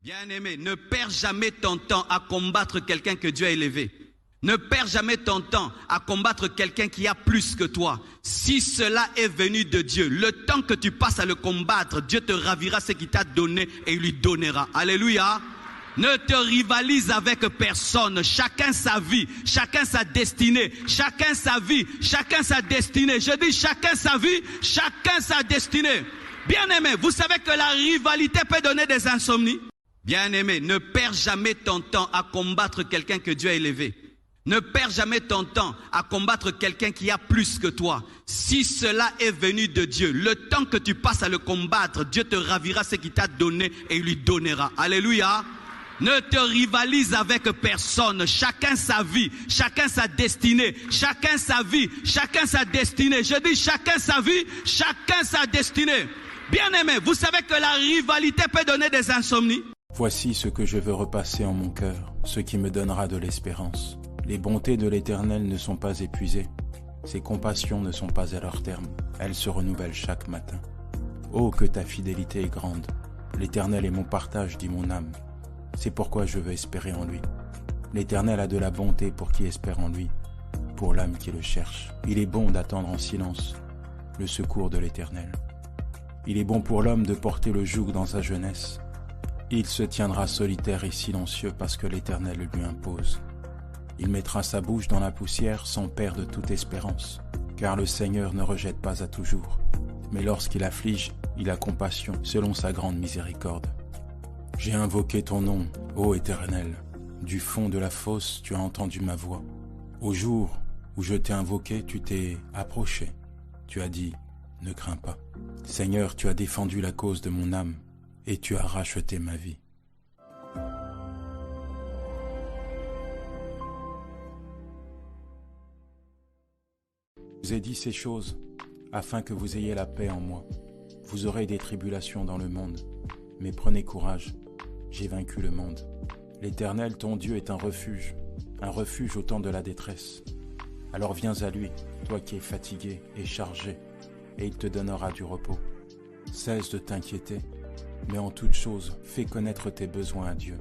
Bien-aimé, ne perds jamais ton temps à combattre quelqu'un que Dieu a élevé. Ne perds jamais ton temps à combattre quelqu'un qui a plus que toi. Si cela est venu de Dieu, le temps que tu passes à le combattre, Dieu te ravira ce qu'il t'a donné et il lui donnera. Alléluia. Ne te rivalise avec personne. Chacun sa vie, chacun sa destinée. Chacun sa vie, chacun sa destinée. Je dis chacun sa vie, chacun sa destinée. Bien-aimé, vous savez que la rivalité peut donner des insomnies. Bien-aimé, ne perds jamais ton temps à combattre quelqu'un que Dieu a élevé. Ne perds jamais ton temps à combattre quelqu'un qui a plus que toi. Si cela est venu de Dieu, le temps que tu passes à le combattre, Dieu te ravira ce qu'il t'a donné et il lui donnera. Alléluia. Ne te rivalise avec personne. Chacun sa vie, chacun sa destinée. Chacun sa vie, chacun sa destinée. Je dis chacun sa vie, chacun sa destinée. Bien-aimé, vous savez que la rivalité peut donner des insomnies. Voici ce que je veux repasser en mon cœur, ce qui me donnera de l'espérance. Les bontés de l'Éternel ne sont pas épuisées, ses compassions ne sont pas à leur terme, elles se renouvellent chaque matin. Oh, que ta fidélité est grande, l'Éternel est mon partage, dit mon âme. C'est pourquoi je veux espérer en lui. L'Éternel a de la bonté pour qui espère en lui, pour l'âme qui le cherche. Il est bon d'attendre en silence le secours de l'Éternel. Il est bon pour l'homme de porter le joug dans sa jeunesse. Il se tiendra solitaire et silencieux parce que l'Éternel le lui impose. Il mettra sa bouche dans la poussière sans perdre toute espérance, car le Seigneur ne rejette pas à toujours. Mais lorsqu'il afflige, il a compassion selon sa grande miséricorde. J'ai invoqué ton nom, ô Éternel. Du fond de la fosse, tu as entendu ma voix. Au jour où je t'ai invoqué, tu t'es approché. Tu as dit, ne crains pas. Seigneur, tu as défendu la cause de mon âme et tu as racheté ma vie. Je vous ai dit ces choses afin que vous ayez la paix en moi. Vous aurez des tribulations dans le monde, mais prenez courage, j'ai vaincu le monde. L'Éternel, ton Dieu, est un refuge au temps de la détresse. Alors viens à lui, toi qui es fatigué et chargé, et il te donnera du repos. Cesse de t'inquiéter, mais en toute chose, fais connaître tes besoins à Dieu,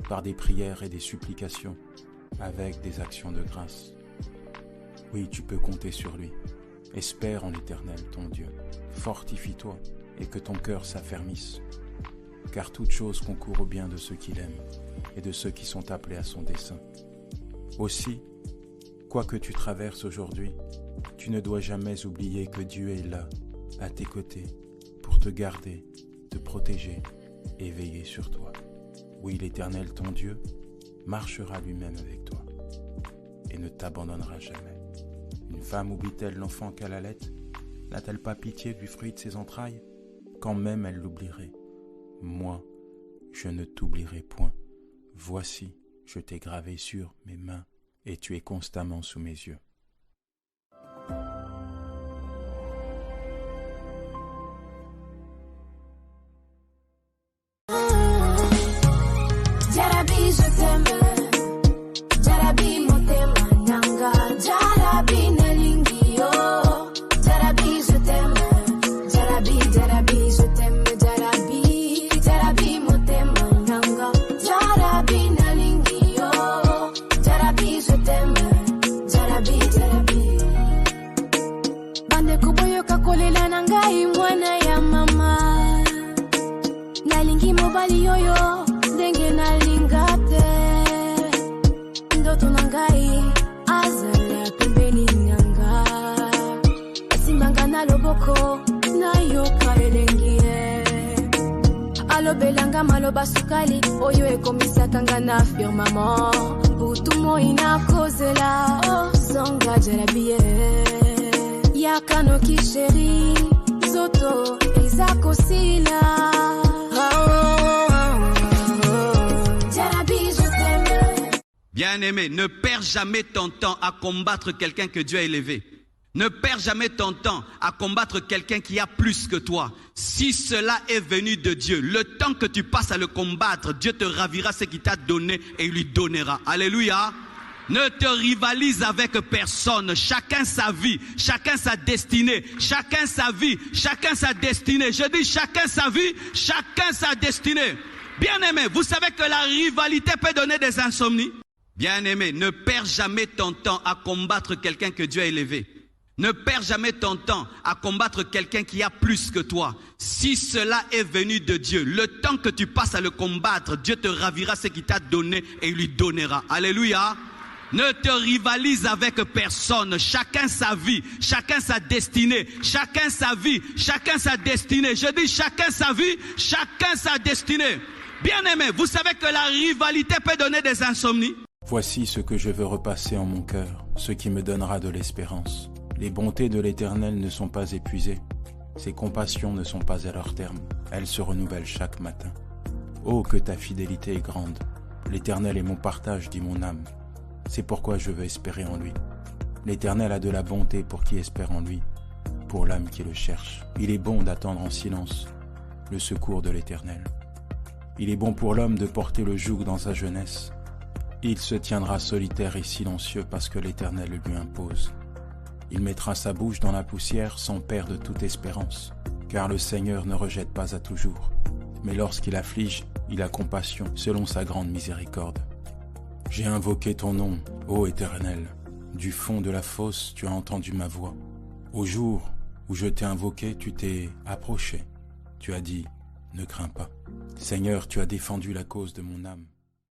par des prières et des supplications, avec des actions de grâce. Oui, tu peux compter sur lui. Espère en l'Éternel, ton Dieu. Fortifie-toi et que ton cœur s'affermisse. Car toute chose concourt au bien de ceux qui l'aiment et de ceux qui sont appelés à son dessein. Aussi, quoi que tu traverses aujourd'hui, tu ne dois jamais oublier que Dieu est là, à tes côtés, pour te garder, te protéger et veiller sur toi. Oui, l'Éternel, ton Dieu, marchera lui-même avec toi et ne t'abandonnera jamais. Une femme oublie-t-elle l'enfant qu'elle allait? N'a-t-elle pas pitié du fruit de ses entrailles? Quand même elle l'oublierait. Moi, je ne t'oublierai point. Voici, je t'ai gravé sur mes mains et tu es constamment sous mes yeux. Jarabi, je t'aime. Jarabi, motema nanga. Jarabi, nelingio. Jarabi, je t'aime. Jarabi, Jarabi, je t'aime. Jarabi, Jarabi, motema nanga. Jarabi, nelingio. Jarabi, je t'aime. Jarabi, Jarabi. Bande kuboyo kakolela nangai mwana ya mama. Nalingi mobali yoyo. Ndenge nalingate ndoto nangai azala pembeni nyanga asimbanga na loboko nayoka elengie alobelanga maloba sukali oyo ekomisakanga na firmament butumo inakozela zonga jarabie yakano kisheri zoto ezakosila Bien-aimé, ne perds jamais ton temps à combattre quelqu'un que Dieu a élevé. Ne perds jamais ton temps à combattre quelqu'un qui a plus que toi. Si cela est venu de Dieu, le temps que tu passes à le combattre, Dieu te ravira ce qu'il t'a donné et il lui donnera. Alléluia. Ne te rivalise avec personne. Chacun sa vie, chacun sa destinée. Chacun sa vie, chacun sa destinée. Je dis chacun sa vie, chacun sa destinée. Bien-aimé, vous savez que la rivalité peut donner des insomnies. Bien-aimé, ne perds jamais ton temps à combattre quelqu'un que Dieu a élevé. Ne perds jamais ton temps à combattre quelqu'un qui a plus que toi. Si cela est venu de Dieu, le temps que tu passes à le combattre, Dieu te ravira ce qu'il t'a donné et il lui donnera. Alléluia. Ne te rivalise avec personne. Chacun sa vie, chacun sa destinée. Chacun sa vie, chacun sa destinée. Je dis chacun sa vie, chacun sa destinée. Bien-aimé, vous savez que la rivalité peut donner des insomnies. Voici ce que je veux repasser en mon cœur, ce qui me donnera de l'espérance. Les bontés de l'Éternel ne sont pas épuisées. Ses compassions ne sont pas à leur terme. Elles se renouvellent chaque matin. Oh, que ta fidélité est grande. L'Éternel est mon partage, dit mon âme. C'est pourquoi je veux espérer en lui. L'Éternel a de la bonté pour qui espère en lui, pour l'âme qui le cherche. Il est bon d'attendre en silence le secours de l'Éternel. Il est bon pour l'homme de porter le joug dans sa jeunesse. Il se tiendra solitaire et silencieux parce que l'Éternel le lui impose. Il mettra sa bouche dans la poussière sans perdre toute espérance, car le Seigneur ne rejette pas à toujours. Mais lorsqu'il afflige, il a compassion selon sa grande miséricorde. J'ai invoqué ton nom, ô Éternel. Du fond de la fosse, tu as entendu ma voix. Au jour où je t'ai invoqué, tu t'es approché. Tu as dit, ne crains pas. Seigneur, tu as défendu la cause de mon âme.